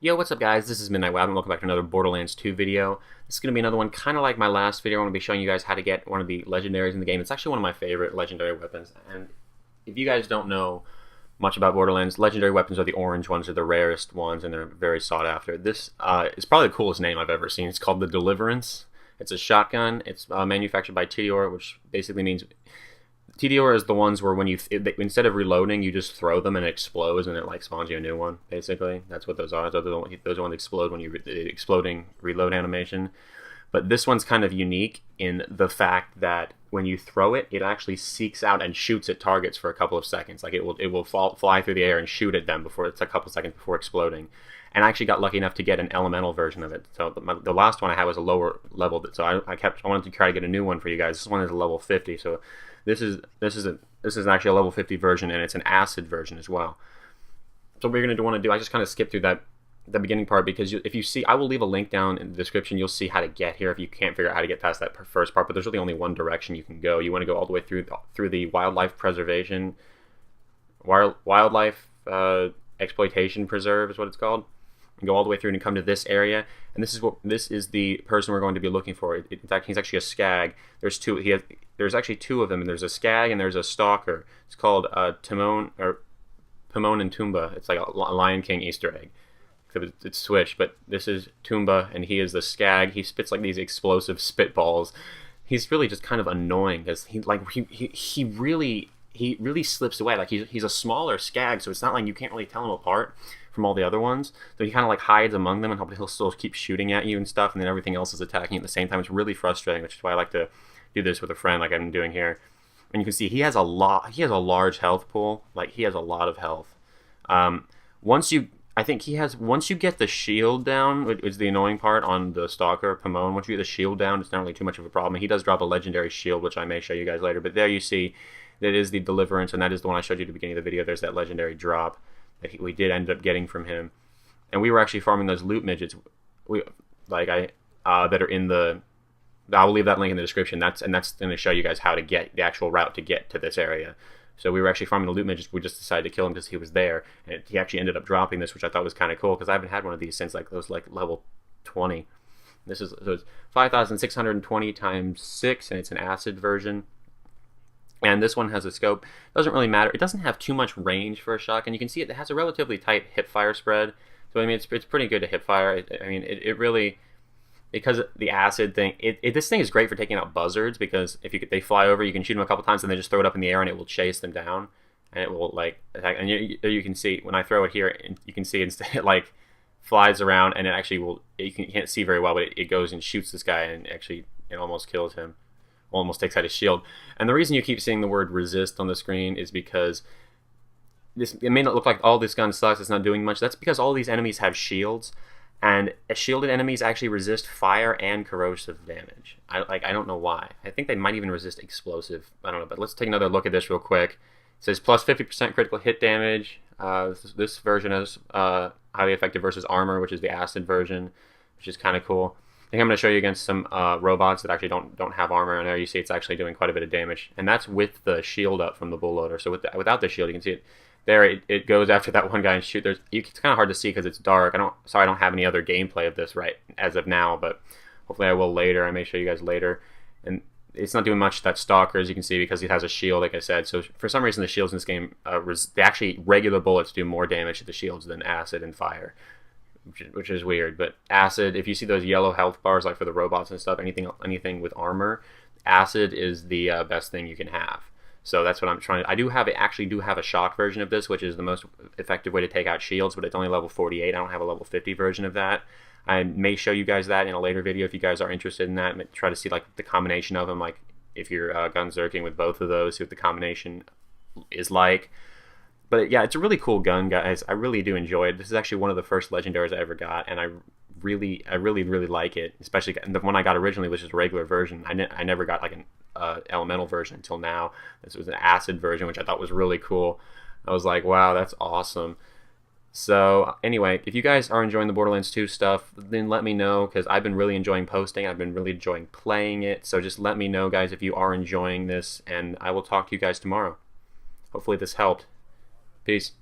Yo, what's up guys? This is Midnight Wab and welcome back to another Borderlands 2 video. This is going to be another one kind of like my last video. I'm going to be showing you guys how to get one of the legendaries in the game. It's actually one of my favorite legendary weapons. And if you guys don't know much about Borderlands, legendary weapons are the orange ones, are the rarest ones, and they're very sought after. This is probably the coolest name I've ever seen. It's called the Deliverance. It's a shotgun. It's manufactured by TDR, which basically means TDR is the ones where when instead of reloading, you just throw them and it explodes and it like spawns you a new one. Basically, that's what those are. Those ones explode when you exploding reload animation. But this one's kind of unique in the fact that when you throw it, it actually seeks out and shoots at targets for a couple of seconds. Like it will fly through the air and shoot at them before it's a couple seconds before exploding. And I actually got lucky enough to get an elemental version of it. So the last one I had was a lower level. So I wanted to try to get a new one for you guys. This one is a level 50. So this is actually a level 50 version, and it's an acid version as well. So what you're going to want to do, I just kind of skip through the beginning part because if you see, I will leave a link down in the description. You'll see how to get here if you can't figure out how to get past that first part. But there's really only one direction you can go. You want to go all the way through the wildlife preservation, wildlife exploitation preserve is what it's called. And go all the way through and come to this area, and this is the person we're going to be looking for. In fact, he's actually a skag. There's two. There's actually two of them, and there's a skag and there's a stalker. It's called Timon or Pomon and Tumba. It's like a Lion King Easter egg. It's switched, but this is Tumba, and he is the skag. He spits like these explosive spitballs. He's really just kind of annoying because he really slips away. Like he's a smaller skag, so it's not like you can't really tell him apart from all the other ones. So he kind of like hides among them, and he'll still keep shooting at you and stuff, and then everything else is attacking at the same time. It's really frustrating, which is why I like to do this with a friend like I'm doing here. And you can see he has a large health pool. Like he has a lot of health. Once you get the shield down, which is the annoying part on the Stalker, Pomon, once you get the shield down, it's not really too much of a problem. He does drop a legendary shield, which I may show you guys later, but there you see that is the Deliverance, and that is the one I showed you at the beginning of the video. There's that legendary drop that we did end up getting from him. And we were actually farming those loot midgets that are in the... I will leave that link in the description. That's going to show you guys how to get the actual route to get to this area. So we were actually farming the loot midgets. We just decided to kill him because he was there, and he actually ended up dropping this, which I thought was kind of cool because I haven't had one of these since like level 20. So it's 5,620 times 6, and it's an acid version. And this one has a scope. Doesn't really matter. It doesn't have too much range for a shotgun. You can see it has a relatively tight hip fire spread. So I mean, it's pretty good to hip fire. It really, because the acid thing, this thing is great for taking out buzzards because they fly over, you can shoot them a couple times and they just throw it up in the air and it will chase them down, and it will like attack. And you can see when I throw it here, you can see instead it like flies around and it actually will. You can't see very well, but it goes and shoots this guy and actually it almost kills him. Almost takes out his shield. And the reason you keep seeing the word resist on the screen is because it may not look like all this gun sucks, it's not doing much. That's because all these enemies have shields, and shielded enemies actually resist fire and corrosive damage. I don't know why. I think they might even resist explosive. I don't know, but let's take another look at this real quick. It says plus 50% critical hit damage. This version is highly effective versus armor, which is the acid version, which is kind of cool. I think I'm going to show you against some robots that actually don't have armor, and there you see it's actually doing quite a bit of damage, and that's with the shield up from the bull loader. So without the shield, you can see it there. It goes after that one guy and shoot. It's kind of hard to see because it's dark. I don't have any other gameplay of this right as of now, but hopefully I will later. I may show you guys later. And it's not doing much to that stalker, as you can see, because it has a shield, like I said. So for some reason, the shields in this game, actually regular bullets do more damage to the shields than acid and fire. Which is weird, but acid, if you see those yellow health bars like for the robots and stuff, anything with armor, acid is the best thing you can have. So that's what I'm trying to... I actually do have a shock version of this, which is the most effective way to take out shields, but it's only level 48. I don't have a level 50 version of that. I may show you guys that in a later video if you guys are interested in that. Try to see like the combination of them, like if you're gun zerking with both of those, see what the combination is like. But yeah, it's a really cool gun, guys. I really do enjoy it. This is actually one of the first legendaries I ever got, and I really like it. Especially the one I got originally was just a regular version. I never got like an elemental version until now. This was an acid version, which I thought was really cool. I was like, wow, that's awesome. So anyway, if you guys are enjoying the Borderlands 2 stuff, then let me know, because I've been really enjoying posting. I've been really enjoying playing it. So just let me know, guys, if you are enjoying this, and I will talk to you guys tomorrow. Hopefully this helped. Peace.